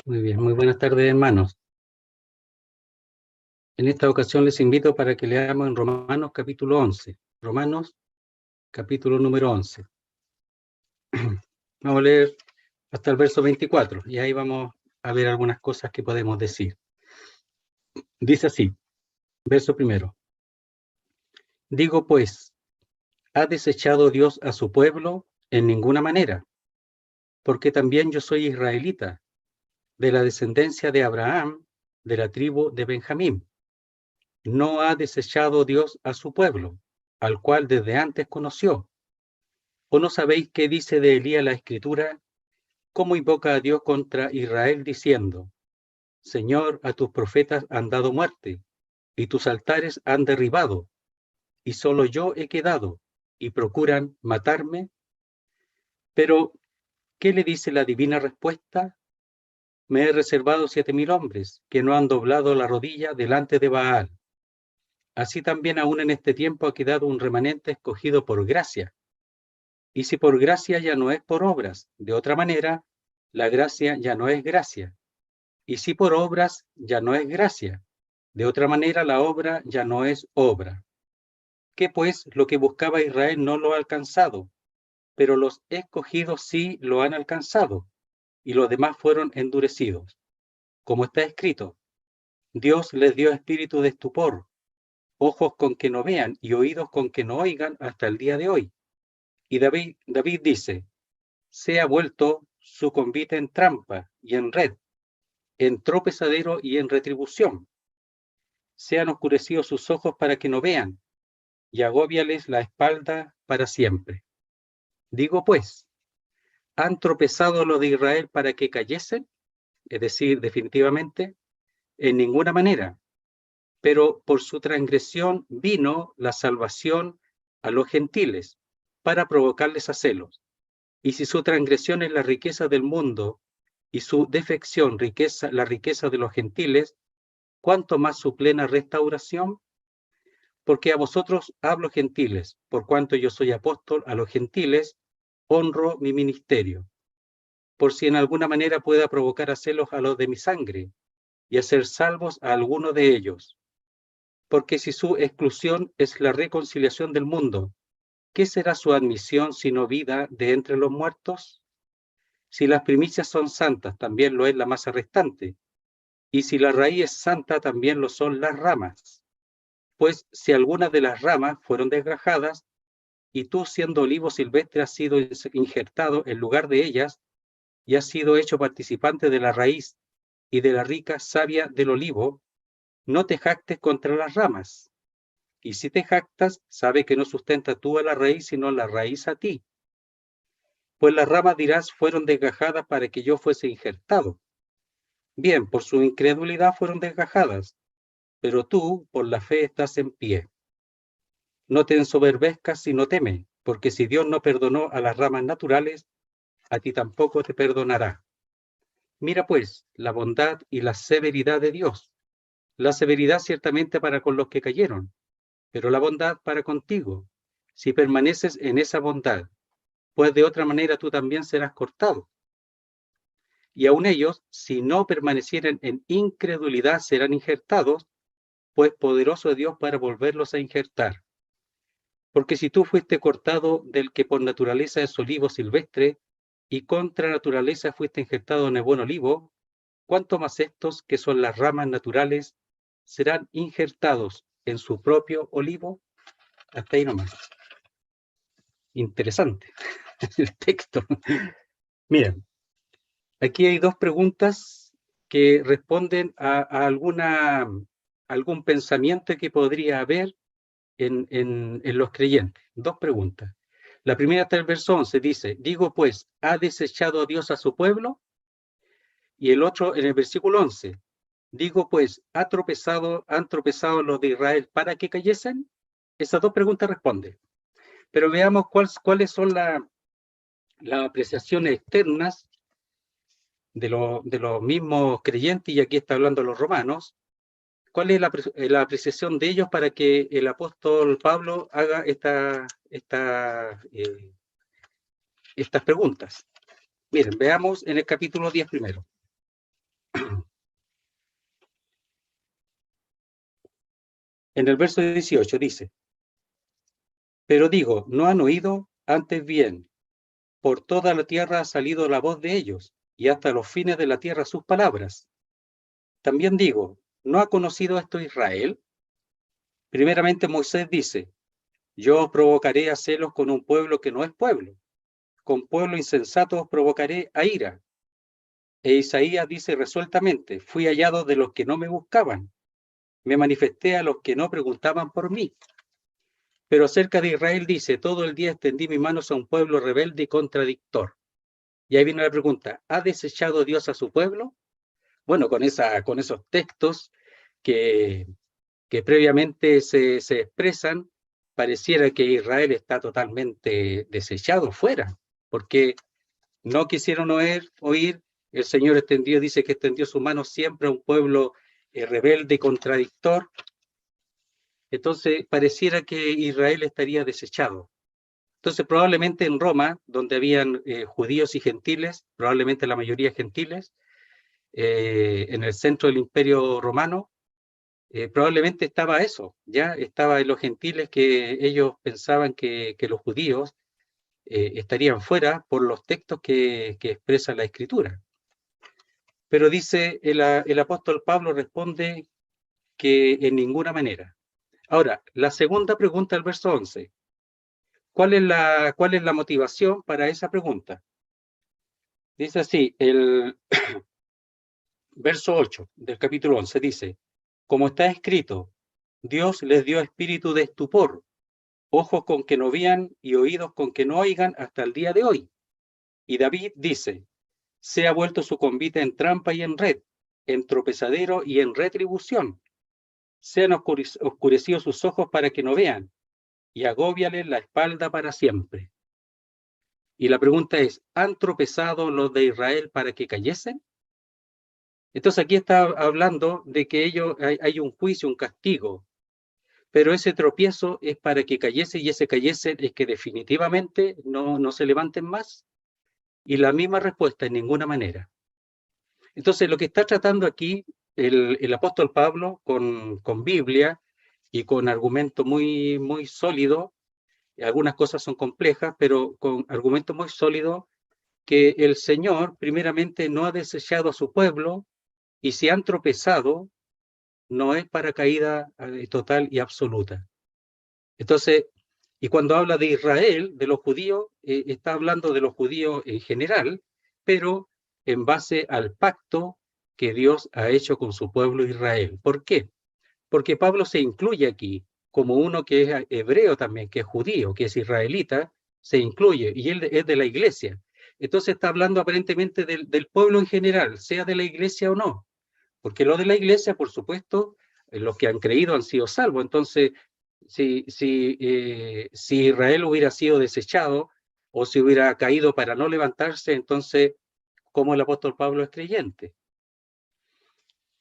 Muy bien, muy buenas tardes, hermanos. En esta ocasión les invito para que leamos en Romanos capítulo 11. Romanos capítulo número 11. Vamos a leer hasta el verso 24 y ahí vamos a ver algunas cosas que podemos decir. Dice así, verso primero. Digo pues, ¿ha desechado Dios a su pueblo? En ninguna manera, porque también yo soy israelita, de la descendencia de Abraham, de la tribu de Benjamín. No ha desechado Dios a su pueblo, al cual desde antes conoció. ¿O no sabéis qué dice de Elías la Escritura? ¿Cómo invoca a Dios contra Israel diciendo, Señor, a tus profetas han dado muerte, y tus altares han derribado, y solo yo he quedado, y procuran matarme? Pero, ¿qué le dice la divina respuesta? Me he reservado 7,000 hombres, que no han doblado la rodilla delante de Baal. Así también aún en este tiempo ha quedado un remanente escogido por gracia. Y si por gracia ya no es por obras, de otra manera, la gracia ya no es gracia. Y si por obras ya no es gracia, de otra manera la obra ya no es obra. ¿Qué pues lo que buscaba Israel no lo ha alcanzado? Pero los escogidos sí lo han alcanzado, y los demás fueron endurecidos. Como está escrito, Dios les dio espíritu de estupor, ojos con que no vean y oídos con que no oigan hasta el día de hoy. Y David dice, se ha vuelto su convite en trampa y en red, en tropezadero y en retribución. Se han oscurecido sus ojos para que no vean, y agóbiales la espalda para siempre. Digo pues, ¿han tropezado los de Israel para que cayesen? Es decir, definitivamente, en ninguna manera. Pero por su transgresión vino la salvación a los gentiles, para provocarles a celos. Y si su transgresión es la riqueza del mundo, y su defección la riqueza de los gentiles, ¿cuánto más su plena restauración? Porque a vosotros hablo gentiles, por cuanto yo soy apóstol a los gentiles, honro mi ministerio, por si en alguna manera pueda provocar a celos a los de mi sangre, y hacer salvos a alguno de ellos. Porque si su exclusión es la reconciliación del mundo, ¿qué será su admisión sino vida de entre los muertos? Si las primicias son santas, también lo es la masa restante, y si la raíz es santa, también lo son las ramas. Pues si algunas de las ramas fueron desgajadas, y tú siendo olivo silvestre has sido injertado en lugar de ellas, y has sido hecho participante de la raíz y de la rica savia del olivo, no te jactes contra las ramas. Y si te jactas, sabe que no sustenta tú a la raíz, sino la raíz a ti. Pues las ramas, dirás, fueron desgajadas para que yo fuese injertado. Bien, por su incredulidad fueron desgajadas, pero tú por la fe estás en pie. No te ensoberbezcas sino teme, porque si Dios no perdonó a las ramas naturales, a ti tampoco te perdonará. Mira pues la bondad y la severidad de Dios. La severidad ciertamente para con los que cayeron, pero la bondad para contigo, si permaneces en esa bondad, pues de otra manera tú también serás cortado. Y aun ellos, si no permanecieren en incredulidad, serán injertados, pues poderoso es Dios para volverlos a injertar. Porque si tú fuiste cortado del que por naturaleza es olivo silvestre, y contra naturaleza fuiste injertado en el buen olivo, cuánto más estos, que son las ramas naturales, serán injertados en su propio olivo. Hasta ahí nomás. Interesante el texto. Miren, aquí hay dos preguntas que responden a algún pensamiento que podría haber en los creyentes. Dos preguntas. La primera está en el verso 11, dice, digo pues, ¿ha desechado Dios a su pueblo? Y el otro en el versículo 11, digo pues, ¿han tropezado los de Israel para que cayesen? Esas dos preguntas responden. Pero veamos cuáles son las apreciaciones externas de los mismos creyentes, y aquí está hablando los romanos. ¿Cuál es la apreciación de ellos para que el apóstol Pablo haga estas preguntas? Miren, veamos en el capítulo 10 primero. En el verso 18 dice, pero digo, ¿no han oído? Antes bien, por toda la tierra ha salido la voz de ellos, y hasta los fines de la tierra sus palabras. También digo, ¿no ha conocido esto Israel? Primeramente Moisés dice, yo os provocaré a celos con un pueblo que no es pueblo, con pueblo insensato os provocaré a ira. E Isaías dice resueltamente, fui hallado de los que no me buscaban, me manifesté a los que no preguntaban por mí. Pero acerca de Israel dice, todo el día extendí mis manos a un pueblo rebelde y contradictor. Y ahí viene la pregunta, ¿ha desechado Dios a su pueblo? Bueno, con esos textos que, que previamente se expresan, pareciera que Israel está totalmente desechado fuera, porque no quisieron oír, el Señor extendió, dice que extendió su mano siempre a un pueblo rebelde y contradictor. Entonces pareciera que Israel estaría desechado. Entonces probablemente en Roma, donde habían judíos y gentiles, probablemente la mayoría gentiles, en el centro del Imperio Romano, probablemente estaba eso, ya estaba en los gentiles que ellos pensaban que los judíos estarían fuera por los textos que expresa la Escritura. Pero dice el apóstol Pablo responde que en ninguna manera. Ahora, la segunda pregunta del verso 11. ¿Cuál es la motivación para esa pregunta? Dice así, el verso 8 del capítulo 11 dice, como está escrito, Dios les dio espíritu de estupor, ojos con que no vean y oídos con que no oigan hasta el día de hoy. Y David dice, se ha vuelto su convite en trampa y en red, en tropezadero y en retribución. Se han oscurecido sus ojos para que no vean, y agóbiales la espalda para siempre. Y la pregunta es, ¿han tropezado los de Israel para que cayesen? Entonces aquí está hablando de que hay un juicio, un castigo, pero ese tropiezo es para que cayesen y ese cayesen es que definitivamente no se levanten más. Y la misma respuesta, en ninguna manera. Entonces lo que está tratando aquí el apóstol Pablo con Biblia y con argumento muy, muy sólido, algunas cosas son complejas, pero con argumento muy sólido, que el Señor primeramente no ha desechado a su pueblo y si han tropezado, no es para caída total y absoluta. Entonces, y cuando habla de Israel, de los judíos, está hablando de los judíos en general, pero en base al pacto que Dios ha hecho con su pueblo Israel. ¿Por qué? Porque Pablo se incluye aquí como uno que es hebreo también, que es judío, que es israelita, se incluye, y él es de la iglesia. Entonces está hablando aparentemente del pueblo en general, sea de la iglesia o no. Porque los de la iglesia, por supuesto, los que han creído han sido salvos. Entonces, si Israel hubiera sido desechado o si hubiera caído para no levantarse, entonces, ¿cómo el apóstol Pablo es creyente?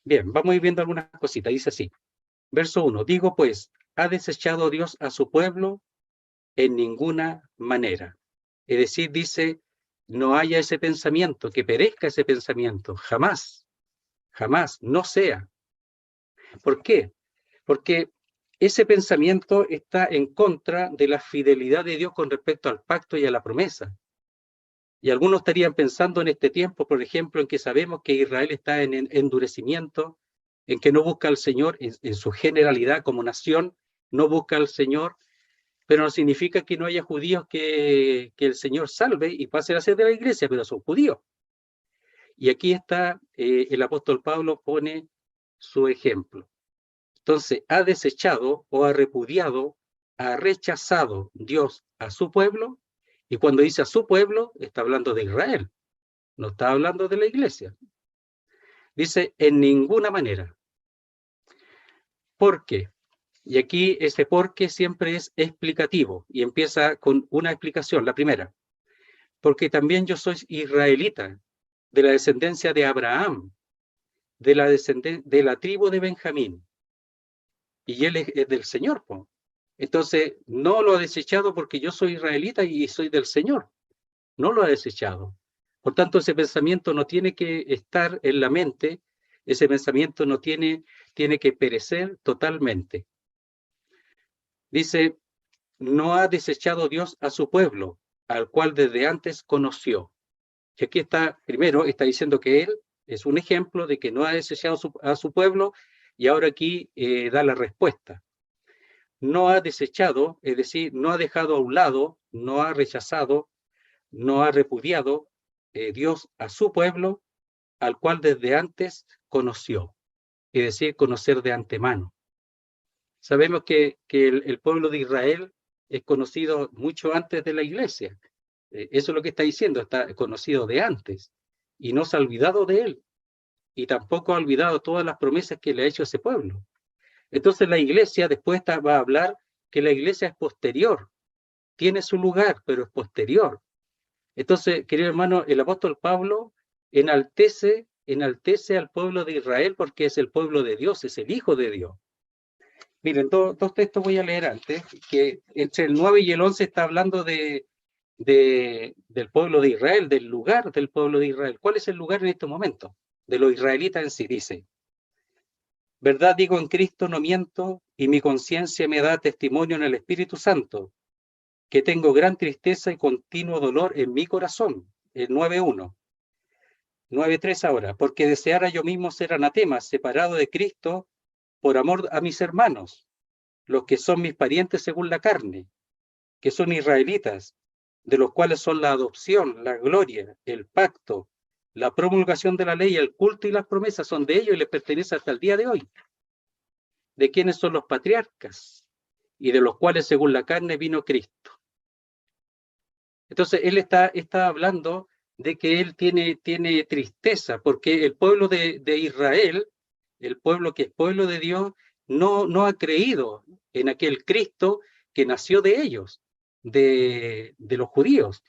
Bien, vamos a ir viendo algunas cositas. Dice así, verso 1, digo pues, ¿ha desechado Dios a su pueblo? En ninguna manera. Es decir, dice, no haya ese pensamiento, que perezca ese pensamiento, jamás, jamás, no sea. ¿Por qué? Porque ese pensamiento está en contra de la fidelidad de Dios con respecto al pacto y a la promesa. Y algunos estarían pensando en este tiempo, por ejemplo, en que sabemos que Israel está en endurecimiento, en que no busca al Señor en su generalidad como nación, no busca al Señor, pero no significa que no haya judíos que el Señor salve y pasen a ser de la iglesia, pero son judíos. Y aquí está, el apóstol Pablo pone su ejemplo. Entonces, ha desechado o ha repudiado, ha rechazado Dios a su pueblo, y cuando dice a su pueblo, está hablando de Israel, no está hablando de la iglesia. Dice, en ninguna manera. ¿Por qué? Y aquí ese por qué siempre es explicativo, y empieza con una explicación, la primera. Porque también yo soy israelita, de la descendencia de Abraham, de la tribu de Benjamín, y él es del Señor, pues. Entonces, no lo ha desechado porque yo soy israelita y soy del Señor. No lo ha desechado. Por tanto, ese pensamiento no tiene que estar en la mente, ese pensamiento no tiene que perecer totalmente. Dice, no ha desechado Dios a su pueblo, al cual desde antes conoció. Y aquí está, primero, está diciendo que él es un ejemplo de que no ha desechado a su pueblo, y ahora aquí da la respuesta. No ha desechado, es decir, no ha dejado a un lado, no ha rechazado, no ha repudiado Dios a su pueblo, al cual desde antes conoció, es decir, conocer de antemano. Sabemos que el pueblo de Israel es conocido mucho antes de la iglesia. Eso es lo que está diciendo, está conocido de antes, y no se ha olvidado de él, y tampoco ha olvidado todas las promesas que le ha hecho a ese pueblo. Entonces la iglesia después va a hablar que la iglesia es posterior, tiene su lugar, pero es posterior. Entonces, querido hermano, el apóstol Pablo enaltece al pueblo de Israel porque es el pueblo de Dios, es el Hijo de Dios. Miren, dos textos voy a leer antes, que entre el 9 y el 11 está hablando del pueblo de Israel, del lugar del pueblo de Israel. ¿Cuál es el lugar en este momento? De los israelitas en sí, dice. Verdad digo en Cristo, no miento, y mi conciencia me da testimonio en el Espíritu Santo, que tengo gran tristeza y continuo dolor en mi corazón. El 9.1. 9.3 ahora. Porque deseara yo mismo ser anatema, separado de Cristo, por amor a mis hermanos, los que son mis parientes según la carne, que son israelitas, de los cuales son la adopción, la gloria, el pacto, la promulgación de la ley, el culto y las promesas son de ellos y les pertenece hasta el día de hoy. De quienes son los patriarcas y de los cuales según la carne vino Cristo. Entonces él está hablando de que él tiene tristeza porque el pueblo de Israel, el pueblo que es pueblo de Dios, no ha creído en aquel Cristo que nació de ellos, de los judíos.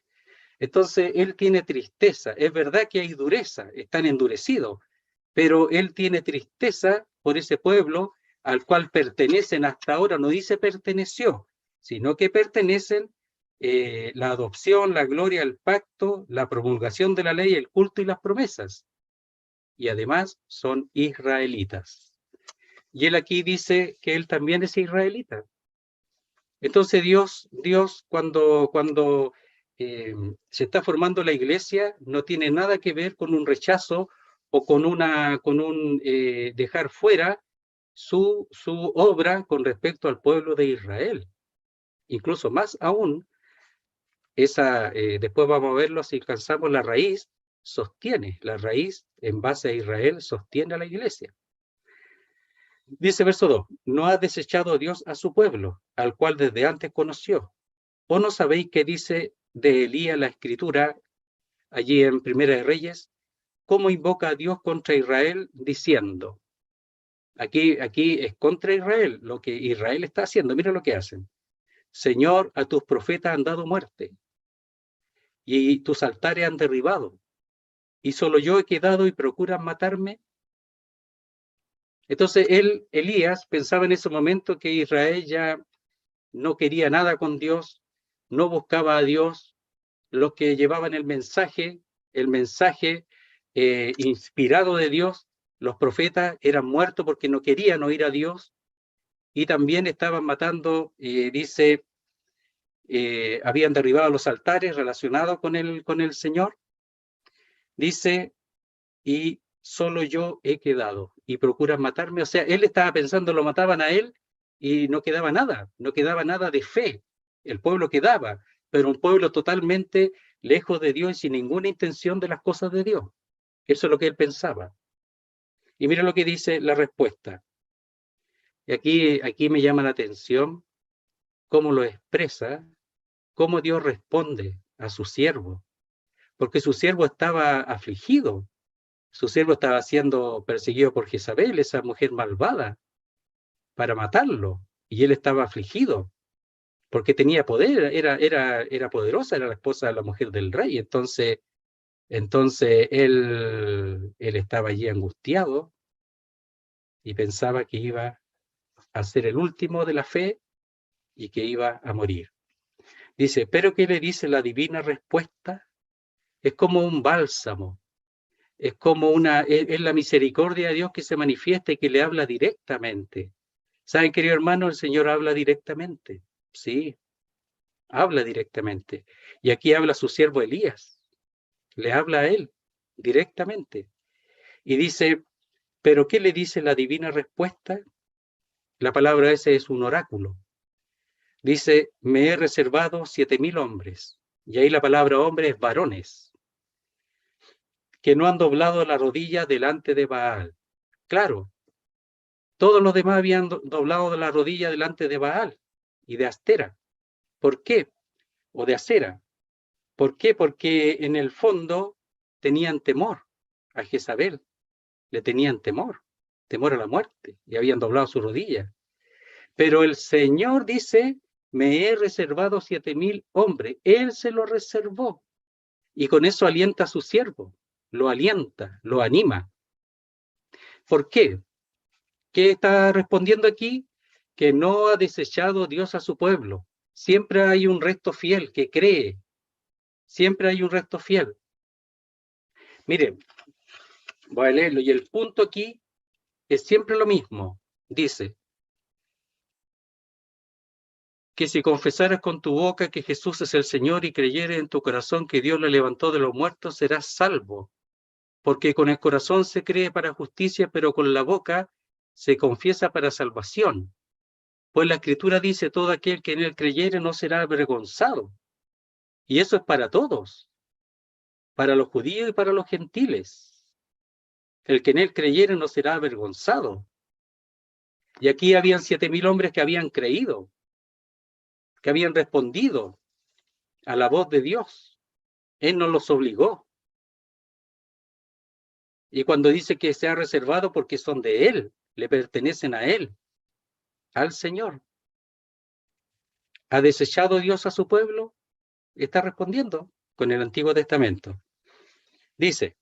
Entonces él tiene tristeza. Es verdad que hay dureza, están endurecidos, pero él tiene tristeza por ese pueblo al cual pertenecen hasta ahora. No dice perteneció, sino que pertenecen la adopción, la gloria, el pacto, la promulgación de la ley, el culto y las promesas. Y además son israelitas. Y él aquí dice que él también es israelita. Entonces Dios cuando se está formando la iglesia, no tiene nada que ver con un rechazo o con un dejar fuera su obra con respecto al pueblo de Israel. Incluso más aún, después vamos a verlo si alcanzamos la raíz en base a Israel sostiene a la iglesia. Dice verso 2, no ha desechado Dios a su pueblo, al cual desde antes conoció. ¿O no sabéis qué dice de Elías la escritura allí en Primera de Reyes? ¿Cómo invoca a Dios contra Israel diciendo? Aquí es contra Israel, lo que Israel está haciendo. Mira lo que hacen. Señor, a tus profetas han dado muerte y tus altares han derribado, y solo yo he quedado y procuran matarme. Entonces Elías pensaba en ese momento que Israel ya no quería nada con Dios, no buscaba a Dios. Los que llevaban el mensaje inspirado de Dios, los profetas eran muertos porque no querían oír a Dios, y también estaban matando, habían derribado los altares relacionados con el Señor. Dice, y solo yo he quedado, y procuran matarme. O sea, él estaba pensando, lo mataban a él, y no quedaba nada de fe. El pueblo quedaba, pero un pueblo totalmente lejos de Dios y sin ninguna intención de las cosas de Dios. Eso es lo que él pensaba. Y mira lo que dice la respuesta. Y aquí me llama la atención cómo lo expresa, cómo Dios responde a su siervo, porque su siervo estaba afligido, su siervo estaba siendo perseguido por Jezabel, esa mujer malvada, para matarlo, y él estaba afligido, porque tenía poder, era poderosa, era la esposa de la mujer del rey. Entonces él estaba allí angustiado y pensaba que iba a ser el último de la fe y que iba a morir. Dice, pero ¿qué le dice la divina respuesta? Es como un bálsamo. Es como es la misericordia de Dios que se manifiesta y que le habla directamente. ¿Saben, querido hermano? El Señor habla directamente. Sí, habla directamente. Y aquí habla su siervo Elías. Le habla a él directamente. Y dice, ¿pero qué le dice la divina respuesta? La palabra ese es un oráculo. Dice, me he reservado 7,000 hombres. Y ahí la palabra hombre es varones, que no han doblado la rodilla delante de Baal. Claro, todos los demás habían doblado la rodilla delante de Baal y de Astera. ¿Por qué? O de Acera. ¿Por qué? Porque en el fondo tenían temor a Jezabel. Le tenían temor a la muerte, y habían doblado su rodilla. Pero el Señor dice, me he reservado 7,000 hombres. Él se lo reservó. Y con eso alienta a su siervo. Lo alienta, lo anima. ¿Por qué? ¿Qué está respondiendo aquí? Que no ha desechado Dios a su pueblo. Siempre hay un resto fiel que cree. Siempre hay un resto fiel. Miren, voy a leerlo. Y el punto aquí es siempre lo mismo. Dice, que si confesaras con tu boca que Jesús es el Señor y creyeres en tu corazón que Dios le levantó de los muertos, serás salvo. Porque con el corazón se cree para justicia, pero con la boca se confiesa para salvación. Pues la Escritura dice, todo aquel que en él creyere no será avergonzado. Y eso es para todos, para los judíos y para los gentiles. El que en él creyere no será avergonzado. Y aquí habían 7,000 hombres que habían creído, que habían respondido a la voz de Dios. Él no los obligó. Y cuando dice que se ha reservado porque son de Él, le pertenecen a Él, al Señor. ¿Ha desechado Dios a su pueblo? Está respondiendo con el Antiguo Testamento. Dice,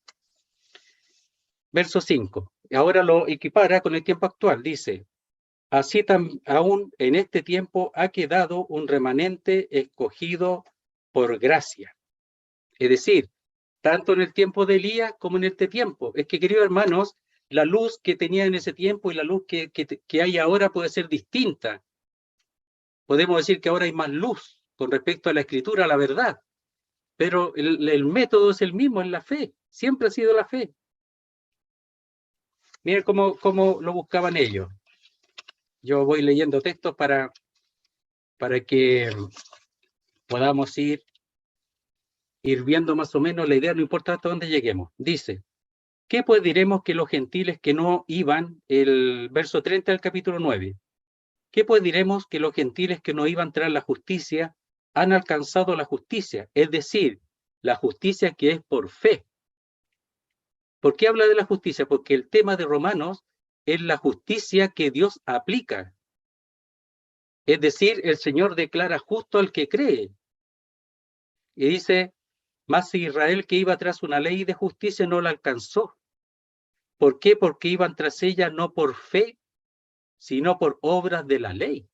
verso 5, ahora lo equipara con el tiempo actual, dice, así aún en este tiempo ha quedado un remanente escogido por gracia. Es decir, tanto en el tiempo de Elías como en este tiempo. Es que, queridos hermanos, la luz que tenía en ese tiempo y la luz que hay ahora puede ser distinta. Podemos decir que ahora hay más luz con respecto a la escritura, a la verdad, pero el método es el mismo, es la fe, siempre ha sido la fe. Miren cómo lo buscaban ellos. Yo voy leyendo textos para que podamos ir viendo más o menos la idea, no importa hasta dónde lleguemos. Dice, ¿qué pues diremos que los gentiles que no iban, el verso 30 del capítulo 9, ¿qué pues diremos que los gentiles que no iban tras la justicia han alcanzado la justicia? Es decir, la justicia que es por fe. ¿Por qué habla de la justicia? Porque el tema de Romanos es la justicia que Dios aplica. Es decir, el Señor declara justo al que cree. Y dice, mas Israel que iba tras una ley de justicia no la alcanzó. ¿Por qué? Porque iban tras ella no por fe, sino por obras de la ley.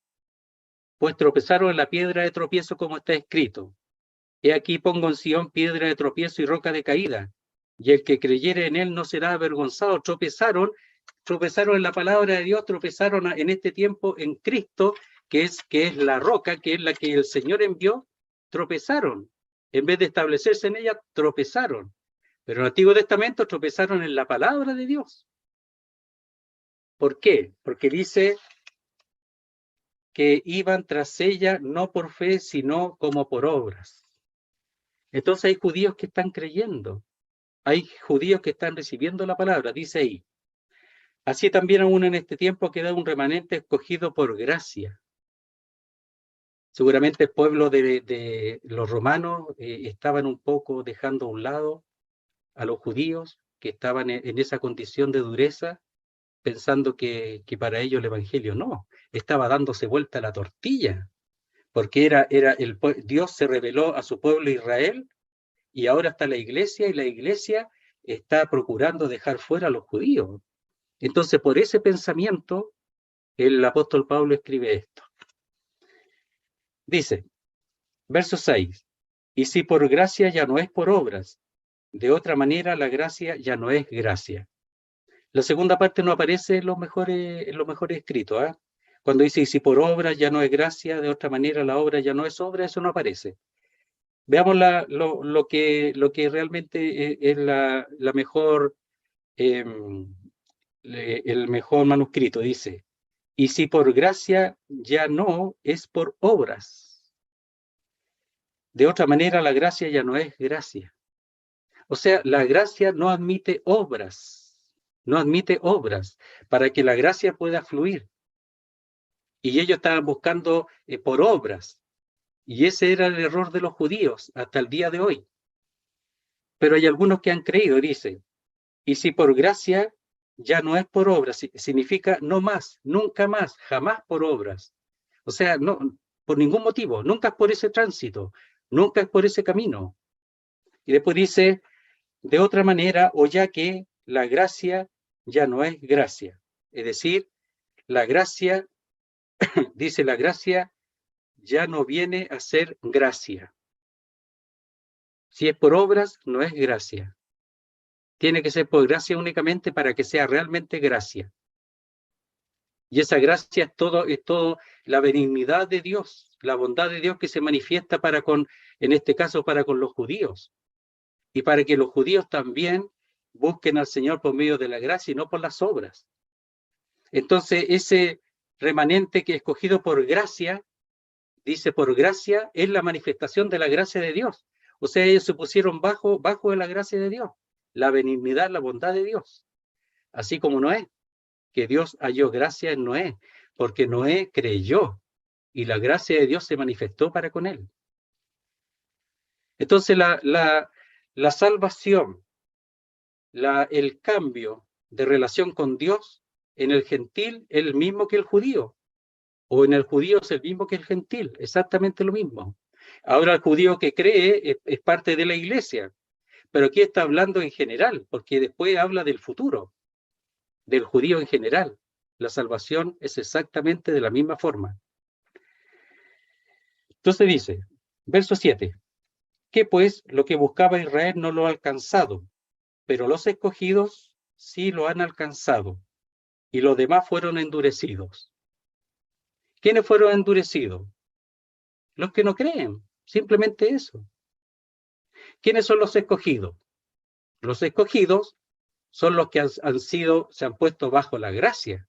Pues tropezaron en la piedra de tropiezo como está escrito. He aquí pongo en Sión piedra de tropiezo y roca de caída, y el que creyere en él no será avergonzado. Tropezaron en la palabra de Dios, tropezaron en este tiempo en Cristo, que es la roca, que es la que el Señor envió, tropezaron. En vez de establecerse en ella, tropezaron. Pero en el Antiguo Testamento tropezaron en la palabra de Dios. ¿Por qué? Porque dice que iban tras ella no por fe, sino como por obras. Entonces hay judíos que están creyendo, hay judíos que están recibiendo la palabra, dice ahí. Así también aún en este tiempo queda un remanente escogido por gracia. Seguramente el pueblo de los romanos estaban un poco dejando a un lado a los judíos que estaban en esa condición de dureza, pensando que para ellos el evangelio no, estaba dándose vuelta la tortilla, porque Dios se reveló a su pueblo Israel y ahora está la iglesia y la iglesia está procurando dejar fuera a los judíos. Entonces, por ese pensamiento, el apóstol Pablo escribe esto. Dice, verso 6, y si por gracia ya no es por obras, De otra manera, la gracia ya no es gracia. La segunda parte no aparece en los mejores escritos. ¿Eh? Cuando dice, y si por obra ya no es gracia, de otra manera la obra ya no es obra, eso no aparece. Veamos lo que realmente es la mejor, el mejor manuscrito. Dice, y si por gracia ya no es por obras. De otra manera, la gracia ya no es gracia. O sea, la gracia no admite obras. No admite obras para que la gracia pueda fluir. Y ellos estaban buscando por obras. Y ese era el error de los judíos hasta el día de hoy. Pero hay algunos que han creído, dice, y si por gracia ya no es por obras, significa no más, nunca más, jamás por obras. O sea, no, por ningún motivo, nunca es por ese tránsito, nunca es por ese camino. Y después dice, de otra manera, o ya que la gracia ya no es gracia. Es decir, la gracia, dice la gracia, ya no viene a ser gracia. Si es por obras, no es gracia. Tiene que ser por gracia únicamente para que sea realmente gracia. Y esa gracia es todo la benignidad de Dios, la bondad de Dios que se manifiesta para con, en este caso, para con los judíos. Y para que los judíos también busquen al Señor por medio de la gracia y no por las obras. Entonces, ese remanente que es escogido por gracia, dice por gracia, es la manifestación de la gracia de Dios. O sea, ellos se pusieron bajo de la gracia de Dios, la benignidad, la bondad de Dios. Así como Noé, que Dios halló gracia en Noé, porque Noé creyó y la gracia de Dios se manifestó para con él. Entonces, la salvación, el cambio de relación con Dios en el gentil es el mismo que el judío, o en el judío es el mismo que el gentil, exactamente lo mismo. Ahora el judío que cree es parte de la iglesia, pero aquí está hablando en general, porque después habla del futuro, del judío en general. La salvación es exactamente de la misma forma. Entonces dice, verso 7, que pues lo que buscaba Israel no lo ha alcanzado, pero los escogidos sí lo han alcanzado, y los demás fueron endurecidos. ¿Quiénes fueron endurecidos? Los que no creen, simplemente eso. ¿Quiénes son los escogidos? Los escogidos son los que se han puesto bajo la gracia.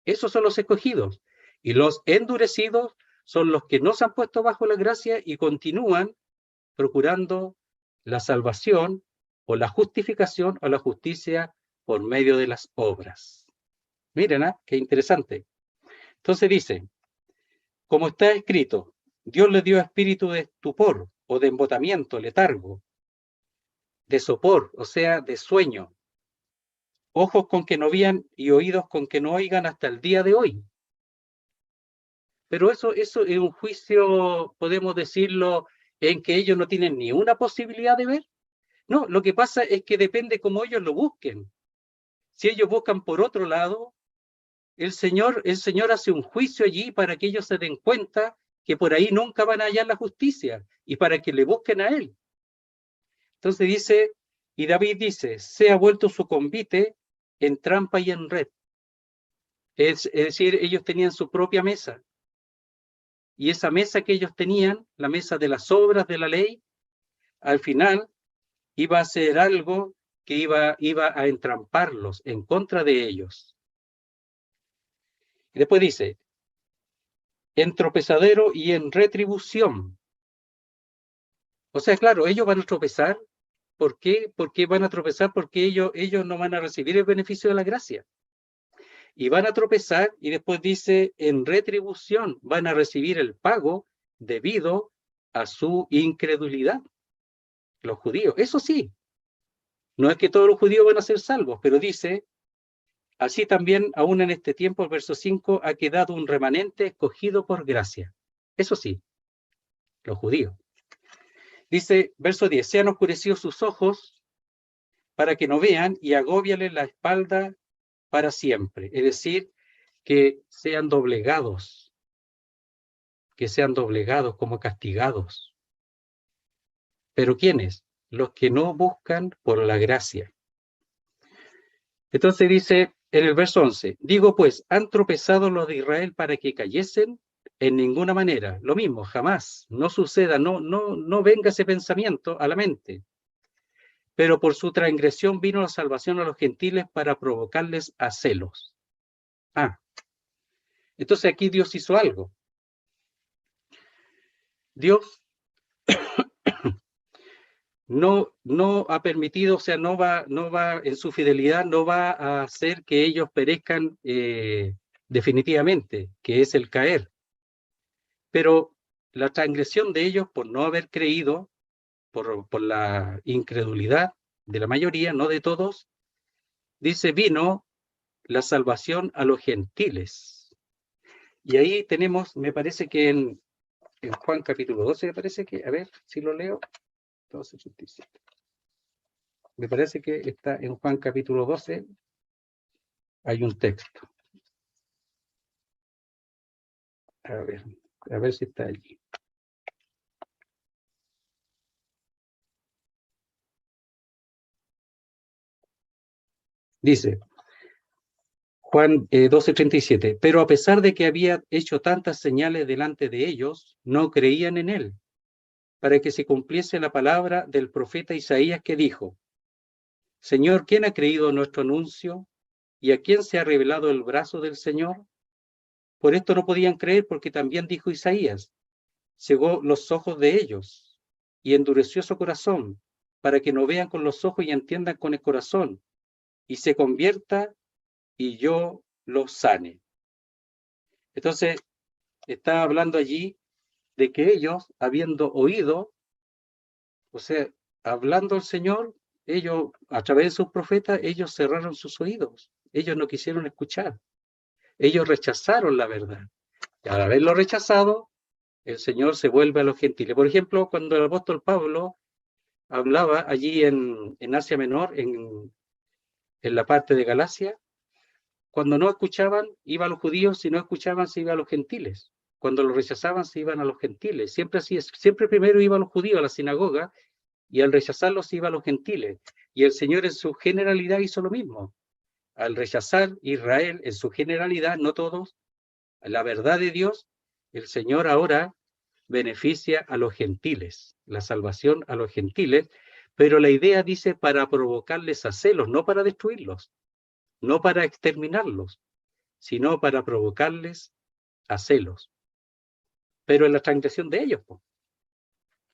Esos son los escogidos. Y los endurecidos son los que no se han puesto bajo la gracia y continúan procurando la salvación o la justificación o la justicia por medio de las obras. Miren, qué interesante. Entonces dice, como está escrito, Dios le dio espíritu de estupor o de embotamiento, letargo, de sopor, o sea, de sueño, ojos con que no vean y oídos con que no oigan hasta el día de hoy. Pero eso es un juicio, podemos decirlo, en que ellos no tienen ni una posibilidad de ver. No, lo que pasa es que depende cómo ellos lo busquen. Si ellos buscan por otro lado, el Señor hace un juicio allí para que ellos se den cuenta que por ahí nunca van a hallar la justicia y para que le busquen a Él. Entonces dice, y David dice, se ha vuelto su convite en trampa y en red. Es decir, ellos tenían su propia mesa. Y esa mesa que ellos tenían, la mesa de las obras de la ley, al final iba a ser algo que iba a entramparlos en contra de ellos. Y después dice, en tropezadero y en retribución. O sea, claro, ellos van a tropezar. ¿Por qué? Porque van a tropezar porque ellos no van a recibir el beneficio de la gracia. Y van a tropezar y después dice, en retribución van a recibir el pago debido a su incredulidad. Los judíos, eso sí. No es que todos los judíos van a ser salvos, pero dice, así también, aún en este tiempo, el verso 5, ha quedado un remanente escogido por gracia. Eso sí, los judíos. Dice, verso 10, se han oscurecido sus ojos para que no vean y agóbiale la espalda para siempre. Es decir, que sean doblegados como castigados. ¿Pero quiénes? los que no buscan por la gracia. Entonces dice en el verso 11, digo pues, ¿han tropezado los de Israel para que cayesen? En ninguna manera, lo mismo, jamás, no suceda, no venga ese pensamiento a la mente. Pero por su transgresión vino la salvación a los gentiles para provocarles a celos. Entonces aquí Dios hizo algo. Dios no ha permitido, o sea, no va en su fidelidad, no va a hacer que ellos perezcan definitivamente, que es el caer. Pero la transgresión de ellos por no haber creído, por la incredulidad de la mayoría, no de todos, dice, vino la salvación a los gentiles. Y ahí tenemos, me parece que en Juan capítulo 12, me parece que, a ver si lo leo, 12:87. Me parece que está en Juan capítulo 12, hay un texto. A ver si está allí. Dice, Juan 12:37, pero a pesar de que había hecho tantas señales delante de ellos, no creían en él, para que se cumpliese la palabra del profeta Isaías que dijo, Señor, ¿quién ha creído nuestro anuncio? ¿Y a quién se ha revelado el brazo del Señor? Por esto no podían creer, porque también dijo Isaías, cegó los ojos de ellos y endureció su corazón, para que no vean con los ojos y entiendan con el corazón, y se convierta y yo los sane. Entonces, está hablando allí de que ellos, habiendo oído, o sea, hablando al Señor, ellos, a través de sus profetas, ellos cerraron sus oídos, ellos no quisieron escuchar, ellos rechazaron la verdad. Y al haberlo rechazado, el Señor se vuelve a los gentiles. Por ejemplo, cuando el apóstol Pablo hablaba allí en Asia Menor, en la parte de Galacia, cuando no escuchaban, iba a los judíos, si no escuchaban, se iba a los gentiles. Cuando lo rechazaban, se iban a los gentiles. Siempre así es. Siempre primero iba a los judíos, a la sinagoga, y al rechazarlos iba a los gentiles. Y el Señor en su generalidad hizo lo mismo. Al rechazar Israel en su generalidad, no todos, la verdad de Dios, el Señor ahora beneficia a los gentiles, la salvación a los gentiles, pero la idea dice para provocarles a celos, no para destruirlos, no para exterminarlos, sino para provocarles a celos. Pero en la transgresión de ellos,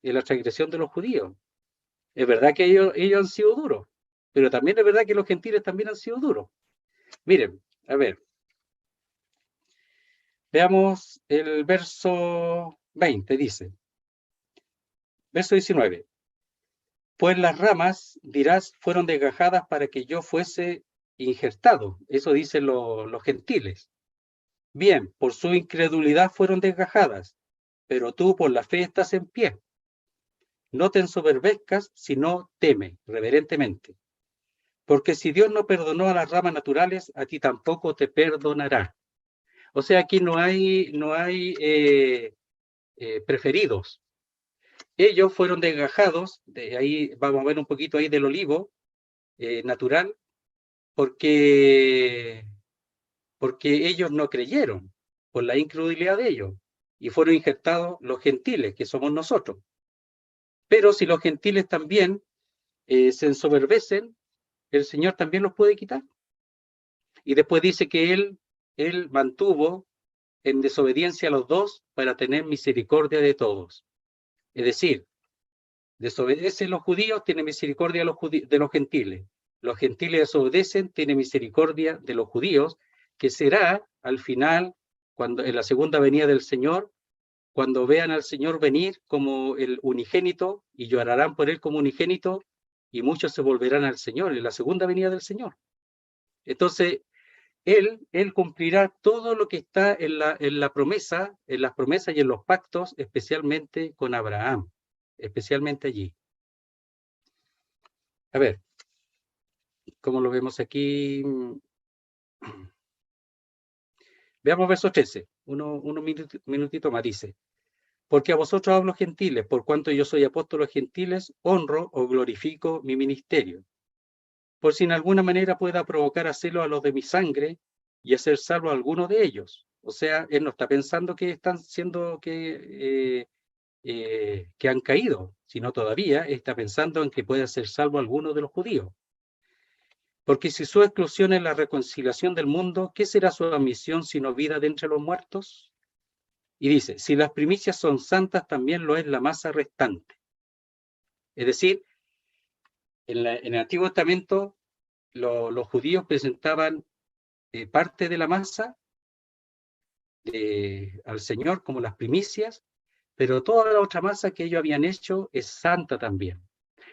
en la transgresión de los judíos. Es verdad que ellos han sido duros, pero también es verdad que los gentiles también han sido duros. Miren, a ver, veamos el verso 20, dice, verso 19. Pues las ramas, dirás, fueron desgajadas para que yo fuese injertado. Eso dicen los gentiles. Bien, por su incredulidad fueron desgajadas, pero tú por la fe estás en pie. No te ensoberbezcas, sino teme reverentemente. Porque si Dios no perdonó a las ramas naturales, a ti tampoco te perdonará. O sea, aquí no hay preferidos. Ellos fueron desgajados, de ahí vamos a ver un poquito ahí del olivo natural, porque ellos no creyeron, por la incredulidad de ellos, y fueron injertados los gentiles, que somos nosotros. Pero si los gentiles también se ensoberbecen, el Señor también los puede quitar. Y después dice que él mantuvo en desobediencia a los dos para tener misericordia de todos. Es decir, desobedecen los judíos, tiene misericordia de los gentiles. Los gentiles desobedecen, tiene misericordia de los judíos, que será al final, cuando en la segunda venida del Señor, cuando vean al Señor venir como el unigénito y llorarán por él como unigénito, y muchos se volverán al Señor en la segunda venida del Señor. Entonces, él cumplirá todo lo que está en la promesa, en las promesas y en los pactos, especialmente con Abraham, especialmente allí. A ver, ¿cómo lo vemos aquí? Veamos verso 13, uno minutito más, dice. Porque a vosotros hablo gentiles, por cuanto yo soy apóstol a gentiles, honro o glorifico mi ministerio. Por si en alguna manera pueda provocar a celo a los de mi sangre y hacer salvo a alguno de ellos. O sea, él no está pensando que están siendo que han caído, sino todavía está pensando en que puede ser salvo a alguno de los judíos. Porque si su exclusión es la reconciliación del mundo, ¿qué será su admisión sino vida de entre los muertos? Y dice, si las primicias son santas, también lo es la masa restante. Es decir, en el Antiguo Testamento los judíos presentaban parte de la masa al Señor como las primicias, pero toda la otra masa que ellos habían hecho es santa también.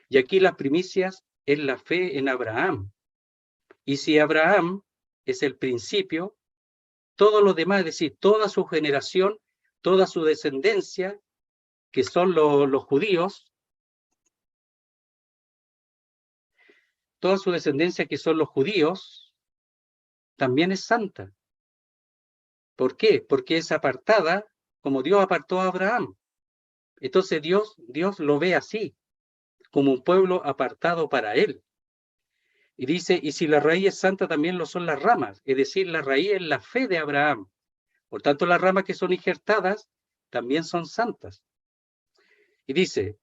Y aquí las primicias es la fe en Abraham. Y si Abraham es el principio, todo lo demás, es decir, toda su generación, toda su descendencia, que son los judíos, toda su descendencia que son los judíos, también es santa. ¿Por qué? Porque es apartada como Dios apartó a Abraham. Entonces Dios lo ve así, como un pueblo apartado para él. Y dice, y si la raíz es santa, también lo son las ramas. Es decir, la raíz es la fe de Abraham. Por tanto, las ramas que son injertadas también son santas. Y dice,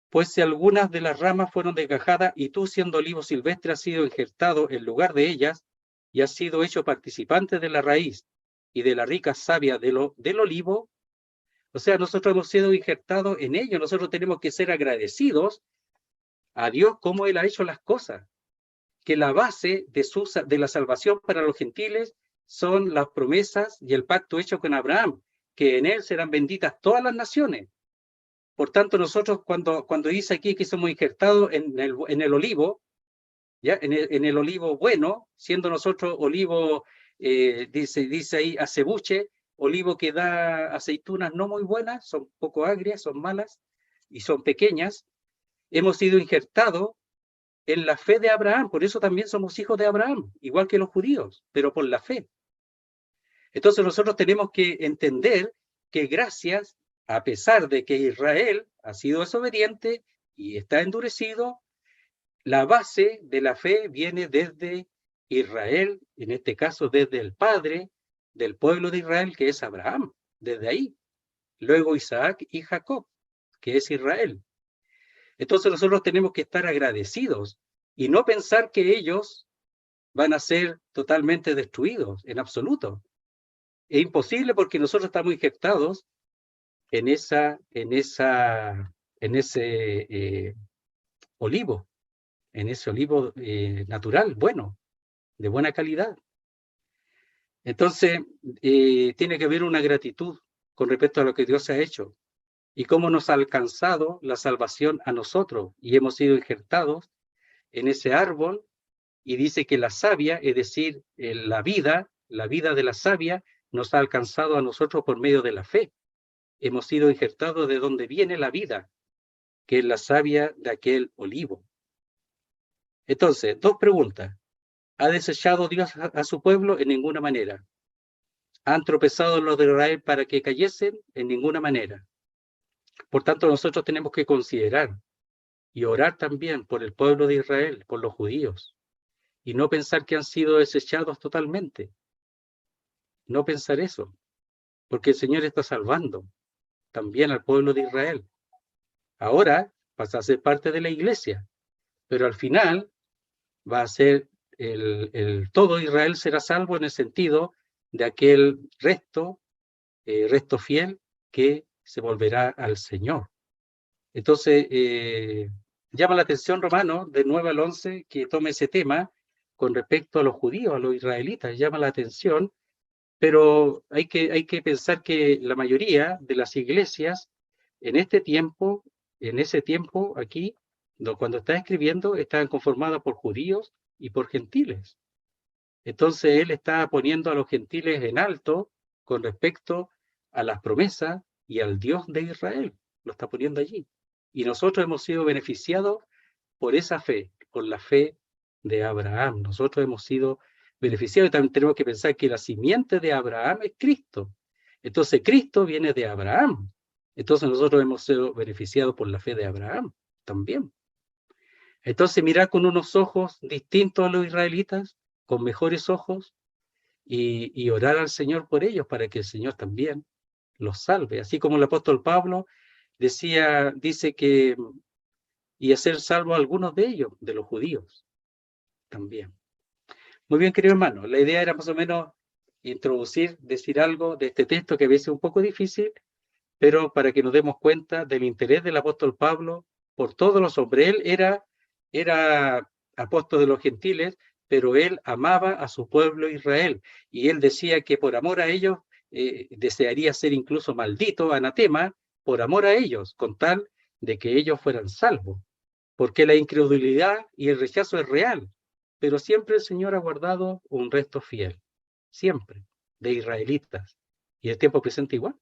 pues si algunas de las ramas fueron desgajadas y tú siendo olivo silvestre has sido injertado en lugar de ellas y has sido hecho participante de la raíz y de la rica savia del olivo, o sea, nosotros hemos sido injertados en ello, nosotros tenemos que ser agradecidos a Dios como Él ha hecho las cosas, que la base de la salvación para los gentiles son las promesas y el pacto hecho con Abraham, que en Él serán benditas todas las naciones. Por tanto, nosotros cuando dice aquí que somos injertados en el olivo, ¿ya? En el olivo bueno, siendo nosotros olivo, dice ahí acebuche, olivo que da aceitunas no muy buenas, son poco agrias, son malas y son pequeñas, hemos sido injertados en la fe de Abraham, por eso también somos hijos de Abraham, igual que los judíos, pero por la fe. Entonces nosotros tenemos que entender que gracias, a pesar de que Israel ha sido desobediente y está endurecido, la base de la fe viene desde Israel, en este caso desde el padre del pueblo de Israel, que es Abraham, desde ahí. Luego Isaac y Jacob, que es Israel. Entonces nosotros tenemos que estar agradecidos y no pensar que ellos van a ser totalmente destruidos, en absoluto. Es imposible porque nosotros estamos injertados en ese olivo, en ese olivo natural, bueno, de buena calidad. Entonces, tiene que haber una gratitud con respecto a lo que Dios ha hecho y cómo nos ha alcanzado la salvación a nosotros y hemos sido injertados en ese árbol y dice que la savia, es decir, la vida de la savia nos ha alcanzado a nosotros por medio de la fe. Hemos sido injertados de donde viene la vida, que es la savia de aquel olivo. Entonces, dos preguntas. ¿Ha desechado Dios a su pueblo? En ninguna manera. ¿Han tropezado los de Israel para que cayesen? En ninguna manera. Por tanto, nosotros tenemos que considerar y orar también por el pueblo de Israel, por los judíos, y no pensar que han sido desechados totalmente. No pensar eso, porque el Señor está salvando también al pueblo de Israel. Ahora pasa a ser parte de la iglesia, pero al final va a ser todo Israel será salvo en el sentido de aquel resto fiel que se volverá al Señor. Entonces, llama la atención, Romano, de 9 al 11, que tome ese tema con respecto a los judíos, a los israelitas, llama la atención, pero hay que pensar que la mayoría de las iglesias en ese tiempo, aquí, cuando está escribiendo, estaban conformadas por judíos y por gentiles. Entonces él está poniendo a los gentiles en alto con respecto a las promesas y al Dios de Israel. Lo está poniendo allí. Y nosotros hemos sido beneficiados por esa fe, por la fe de Abraham. Nosotros hemos sido beneficiados y también tenemos que pensar que la simiente de Abraham es Cristo. Entonces Cristo viene de Abraham. Entonces nosotros hemos sido beneficiados por la fe de Abraham también. Entonces mirar con unos ojos distintos a los israelitas, con mejores ojos, y orar al Señor por ellos para que el Señor también los salve. Así como el apóstol Pablo dice que y hacer salvo a algunos de ellos, de los judíos también. Muy bien, querido hermano, la idea era más o menos introducir, decir algo de este texto que a veces es un poco difícil, pero para que nos demos cuenta del interés del apóstol Pablo por todos los hombres. Él era apóstol de los gentiles, pero él amaba a su pueblo Israel, y él decía que por amor a ellos desearía ser incluso maldito, anatema, por amor a ellos, con tal de que ellos fueran salvos, porque la incredulidad y el rechazo es real, pero siempre el Señor ha guardado un resto fiel, siempre, de israelitas, y el tiempo presente igual.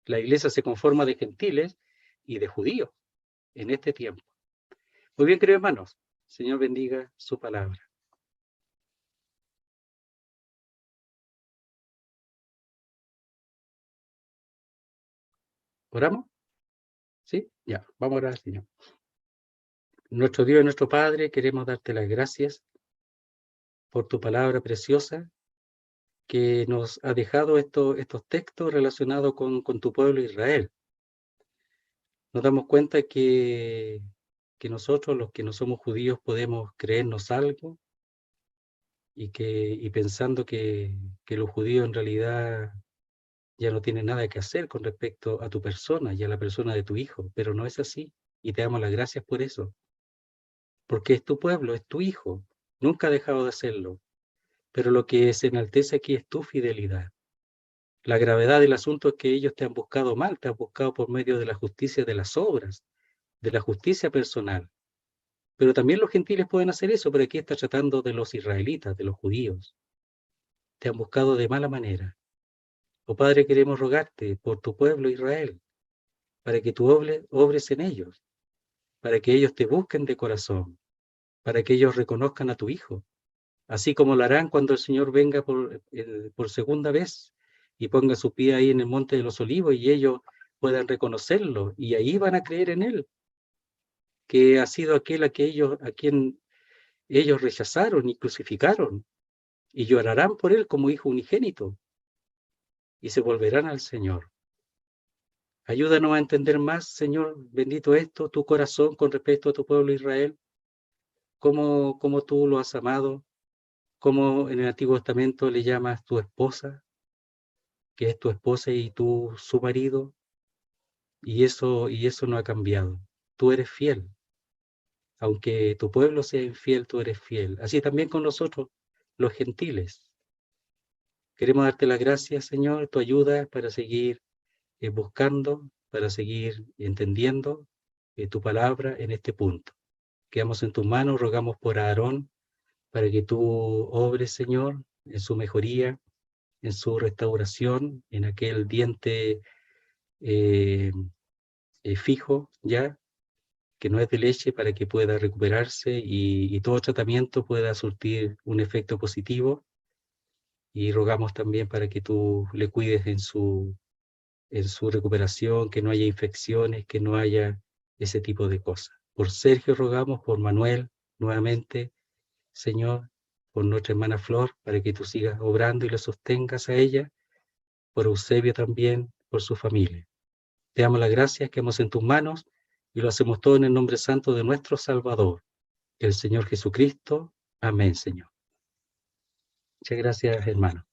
La iglesia se conforma de gentiles y de judíos en este tiempo. Muy bien, queridos hermanos, Señor bendiga su palabra. ¿Oramos? ¿Sí? Ya, vamos a orar, Señor. Nuestro Dios y nuestro Padre, queremos darte las gracias por tu palabra preciosa que nos ha dejado estos textos relacionados con tu pueblo Israel. Nos damos cuenta que nosotros, los que no somos judíos, podemos creernos algo y pensando que los judíos en realidad ya no tienen nada que hacer con respecto a tu persona y a la persona de tu hijo, pero no es así. Y te damos las gracias por eso, porque es tu pueblo, es tu hijo, nunca ha dejado de hacerlo, pero lo que se enaltece aquí es tu fidelidad. La gravedad del asunto es que ellos te han buscado mal, te han buscado por medio de la justicia de las obras, de la justicia personal. Pero también los gentiles pueden hacer eso, pero aquí está tratando de los israelitas, de los judíos. Te han buscado de mala manera. Oh Padre, queremos rogarte por tu pueblo Israel, para que tú obres en ellos, para que ellos te busquen de corazón, para que ellos reconozcan a tu Hijo, así como lo harán cuando el Señor venga por segunda vez y ponga su pie ahí en el Monte de los Olivos y ellos puedan reconocerlo y ahí van a creer en Él, que ha sido aquel a quien ellos rechazaron y crucificaron, y llorarán por Él como Hijo unigénito y se volverán al Señor. Ayúdanos a entender más, Señor, bendito esto, tu corazón con respecto a tu pueblo Israel, cómo tú lo has amado, cómo en el Antiguo Testamento le llamas tu esposa, que es tu esposa y tú su marido, y eso no ha cambiado. Tú eres fiel. Aunque tu pueblo sea infiel, tú eres fiel. Así también con nosotros, los gentiles. Queremos darte las gracias, Señor, tu ayuda para seguir buscando, para seguir entendiendo tu palabra en este punto. Quedamos en tus manos, rogamos por Aarón, para que tú obres, Señor, en su mejoría, en su restauración, en aquel diente fijo ya, que no es de leche, para que pueda recuperarse y todo tratamiento pueda surtir un efecto positivo. Y rogamos también para que tú le cuides en su recuperación, que no haya infecciones, que no haya ese tipo de cosas. Por Sergio rogamos, por Manuel nuevamente, Señor, por nuestra hermana Flor, para que tú sigas obrando y la sostengas a ella, por Eusebio también, por su familia. Te damos las gracias, quedamos en tus manos y lo hacemos todo en el nombre santo de nuestro Salvador, el Señor Jesucristo. Amén, Señor. Muchas gracias, hermano.